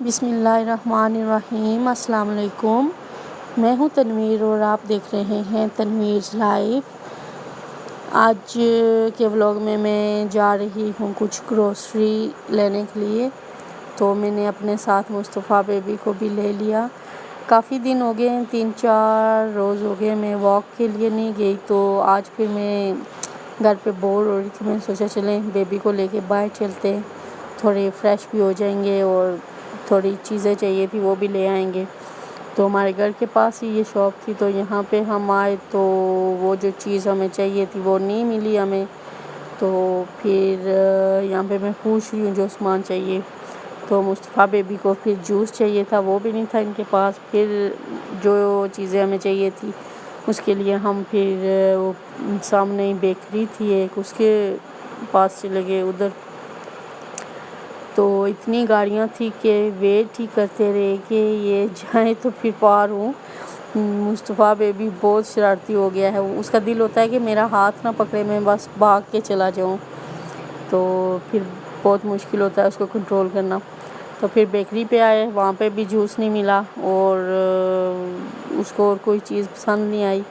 بسم اللہ الرحمن الرحیم۔ السلام علیکم، میں ہوں تنویر اور آپ دیکھ رہے ہیں تنویر لائیو۔ آج کے ولاگ میں جا رہی ہوں کچھ گروسری لینے کے لیے، تو میں نے اپنے ساتھ مصطفیٰ بیبی کو بھی لے لیا۔ کافی دن ہو گئے، 3-4 روز ہو گئے میں واک کے لیے نہیں گئی، تو آج پھر میں گھر پہ بور ہو رہی تھی، میں نے سوچا چلیں بیبی کو لے کے باہر چلتے، تھوڑے فریش بھی ہو جائیں گے اور تھوڑی چیزیں چاہیے تھی وہ بھی لے آئیں گے۔ تو ہمارے گھر کے پاس ہی یہ شاپ تھی، تو یہاں پہ ہم آئے تو وہ جو چیز ہمیں چاہیے تھی وہ نہیں ملی ہمیں، تو پھر یہاں پہ میں پوچھ رہی ہوں جو سامان چاہیے، تو مصطفیٰ بیبی کو پھر جوس چاہیے تھا، وہ بھی نہیں تھا ان کے پاس۔ پھر جو چیزیں ہمیں چاہیے تھی اس کے لیے ہم پھر وہ سامنے ہی بیکری تھی ایک، اس کے پاس چلے گئے ادھر۔ تو اتنی گاڑیاں تھی کہ ویٹ ہی کرتے رہے کہ یہ جائیں تو پھر پار ہوں۔ مصطفیٰ بیبی بہت شرارتی ہو گیا ہے، اس کا دل ہوتا ہے کہ میرا ہاتھ نہ پکڑے، میں بس بھاگ کے چلا جاؤں، تو پھر بہت مشکل ہوتا ہے اس کو کنٹرول کرنا۔ تو پھر بیکری پہ آئے، وہاں پہ بھی جوس نہیں ملا اور اس کو اور کوئی چیز پسند نہیں آئی،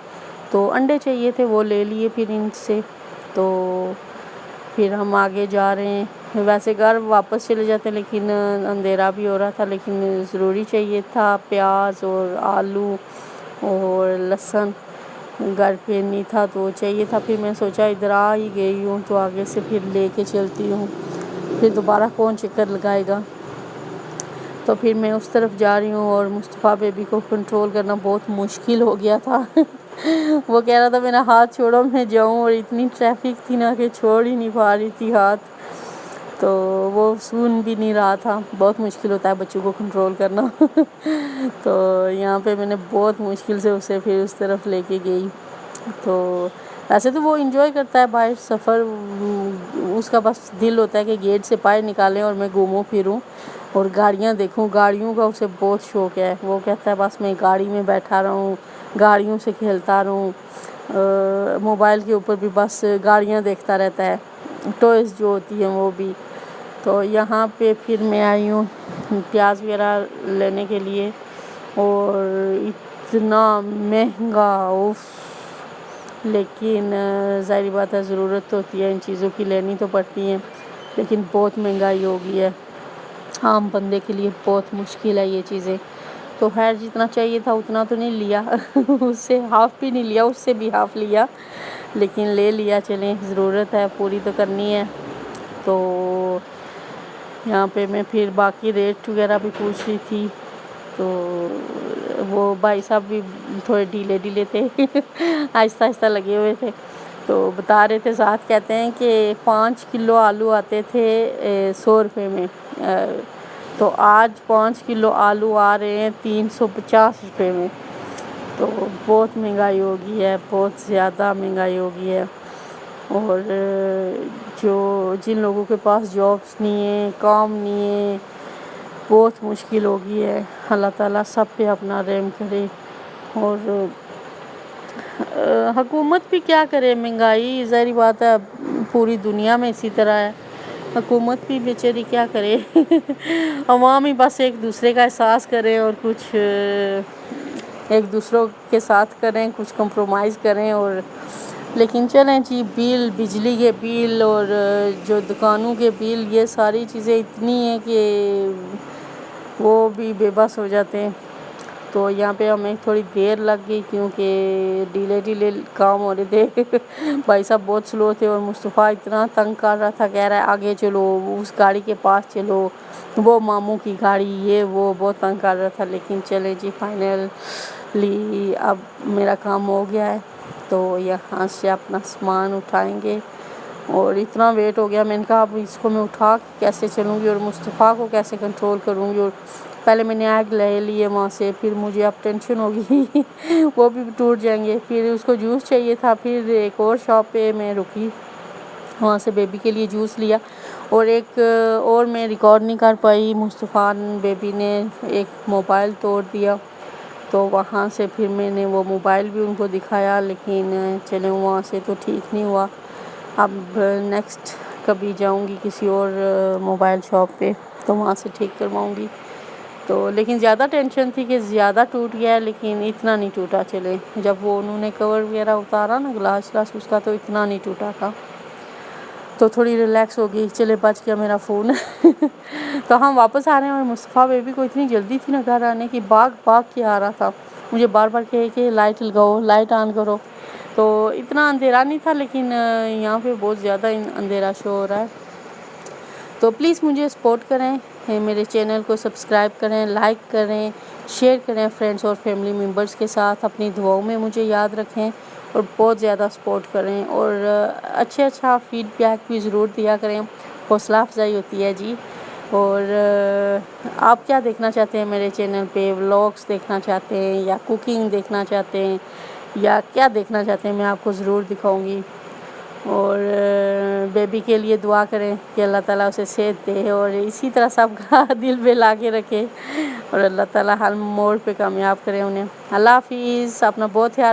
تو انڈے چاہیے تھے وہ لے لیے پھر ان سے۔ تو پھر ہم آگے جا رہے ہیں، ویسے گھر واپس چلے جاتے لیکن اندھیرا بھی ہو رہا تھا، لیکن ضروری چاہیے تھا پیاز اور آلو اور لہسن، گھر پہ نہیں تھا تو چاہیے تھا۔ پھر میں سوچا ادھر آ ہی گئی ہوں تو آگے سے پھر لے کے چلتی ہوں، پھر دوبارہ کون چکر لگائے گا۔ تو پھر میں اس طرف جا رہی ہوں اور مصطفیٰ بیبی کو کنٹرول کرنا بہت مشکل ہو گیا تھا۔ وہ کہہ رہا تھا میرا ہاتھ چھوڑو میں جاؤں، اور اتنی ٹریفک تھی نا کہ چھوڑ ہی نہیں پا رہی تھی ہاتھ، تو وہ سن بھی نہیں رہا تھا۔ بہت مشکل ہوتا ہے بچوں کو کنٹرول کرنا۔ تو یہاں پہ میں نے بہت مشکل سے اسے پھر اس طرف لے کے گئی۔ تو ایسے تو وہ انجوائے کرتا ہے باہر سفر، اس کا بس دل ہوتا ہے کہ گیٹ سے باہر نکالیں اور میں گھوموں پھروں اور گاڑیاں دیکھوں، گاڑیوں کا اسے بہت شوق ہے۔ وہ کہتا ہے بس میں گاڑی میں بیٹھا رہوں، گاڑیوں سے کھیلتا رہوں، موبائل کے اوپر بھی بس گاڑیاں دیکھتا رہتا ہے، ٹوائز جو ہوتی ہیں وہ بھی۔ تو یہاں پہ پھر میں آئی ہوں پیاز وغیرہ لینے کے لیے، اور اتنا مہنگا، اوف! لیکن ظاہر بات ہے ضرورت ہوتی ہے ان چیزوں کی، لینی تو پڑتی ہیں، لیکن بہت مہنگائی ہو گئی ہے، عام بندے کے لیے بہت مشکل ہے یہ چیزیں۔ تو خیر جتنا چاہیے تھا اتنا تو نہیں لیا، اس سے ہاف بھی نہیں لیا، اس سے بھی ہاف لیا، لیکن لے لیا، چلیں ضرورت ہے پوری تو کرنی ہے۔ تو یہاں پہ میں پھر باقی ریٹ وغیرہ بھی پوچھ رہی تھی، تو وہ بھائی صاحب بھی تھوڑے ڈھیلے تھے، آہستہ آہستہ لگے ہوئے تھے، تو بتا رہے تھے، ساتھ کہتے ہیں کہ 5 کلو آلو آتے تھے 100 روپے میں، تو آج 5 کلو آلو آ رہے ہیں 350 روپے میں۔ تو بہت مہنگائی ہو گئی ہے، بہت زیادہ مہنگائی ہو گئی ہے، اور جن لوگوں کے پاس جابس نہیں ہیں، کام نہیں ہے، بہت مشکل ہو گئی ہے۔ اللہ تعالیٰ سب پہ اپنا رحم کرے۔ اور حکومت بھی کیا کرے، مہنگائی ظاہر بات ہے پوری دنیا میں اسی طرح ہے، حکومت بھی بیچاری کیا کرے، عوام ہی بس ایک دوسرے کا احساس کریں اور کچھ ایک دوسروں کے ساتھ کریں، کچھ کمپرومائز کریں، اور لیکن چلیں جی، بل، بجلی کے بل اور جو دکانوں کے بل، یہ ساری چیزیں اتنی ہیں کہ وہ بھی بے بس ہو جاتے ہیں۔ تو یہاں پہ ہمیں تھوڑی دیر لگ گئی کیونکہ ڈیلے کام ہو رہے تھے، بھائی صاحب بہت سلو تھے، اور مصطفیٰ اتنا تنگ کر رہا تھا، کہہ رہا ہے آگے چلو، اس گاڑی کے پاس چلو، وہ ماموں کی گاڑی، یہ وہ بہت تنگ کر رہا تھا، لیکن چلے جی فائنلی اب میرا کام ہو گیا ہے، تو یہاں سے اپنا سامان اٹھائیں گے۔ اور اتنا ویٹ ہو گیا، میں نے کہا اب اس کو میں اٹھا کیسے چلوں گی اور مصطفیٰ کو کیسے کنٹرول کروں گی، اور پہلے میں نے ایگ لے لیے وہاں سے، پھر مجھے اب ٹینشن ہوگی وہ بھی ٹوٹ جائیں گے۔ پھر اس کو جوس چاہیے تھا، پھر ایک اور شاپ پہ میں رکی، وہاں سے بیبی کے لیے جوس لیا، اور ایک اور میں ریکارڈ نہیں کر پائی، مصطفیٰ بیبی نے ایک موبائل توڑ دیا، تو وہاں سے پھر میں نے وہ موبائل بھی ان کو دکھایا، لیکن چلیں وہاں سے تو ٹھیک نہیں ہوا۔ اب نیکسٹ کبھی جاؤں گی کسی اور موبائل شاپ پہ تو وہاں سے ٹھیک کرواؤں گی۔ تو لیکن زیادہ ٹینشن تھی کہ زیادہ ٹوٹ گیا ہے، لیکن اتنا نہیں ٹوٹا. چلے جب وہ انہوں نے کور وغیرہ اتارا نا گلاس اس کا، تو اتنا نہیں ٹوٹا تھا، تو تھوڑی ریلیکس ہو گئی. چلے بچ گیا میرا فون. تو ہم واپس آ رہے ہیں اور مصطفیٰ بیبی کو اتنی جلدی تھی نا گھر آنے کی، بھاگ کے آ رہا تھا، مجھے بار بار کہے کہ لائٹ لگاؤ، لائٹ آن کرو. تو اتنا اندھیرا نہیں تھا، لیکن یہاں پہ بہت زیادہ اندھیرا شو ہو رہا ہے. تو پلیز مجھے سپورٹ کریں، میرے چینل کو سبسکرائب کریں، لائک کریں، شیئر کریں فرینڈس اور فیملی ممبرس کے ساتھ. اپنی دعاؤں میں مجھے یاد رکھیں اور بہت زیادہ سپورٹ کریں، اور اچھا فیڈ بیک بھی ضرور دیا کریں، حوصلہ افزائی ہوتی ہے جی. اور آپ کیا دیکھنا چاہتے ہیں میرے چینل پہ؟ ولاگس دیکھنا چاہتے ہیں یا کوکنگ دیکھنا چاہتے ہیں یا کیا دیکھنا چاہتے ہیں؟ میں آپ کو ضرور دکھاؤں گی. اور بیبی کے لیے دعا کریں کہ اللہ تعالیٰ اسے صحت دے، اور اسی طرح سب کا دل پہ لا کے رکھے، اور اللہ تعالیٰ ہر موڑ پہ کامیاب کرے انہیں. اللہ حافظ. اپنا بہت خیال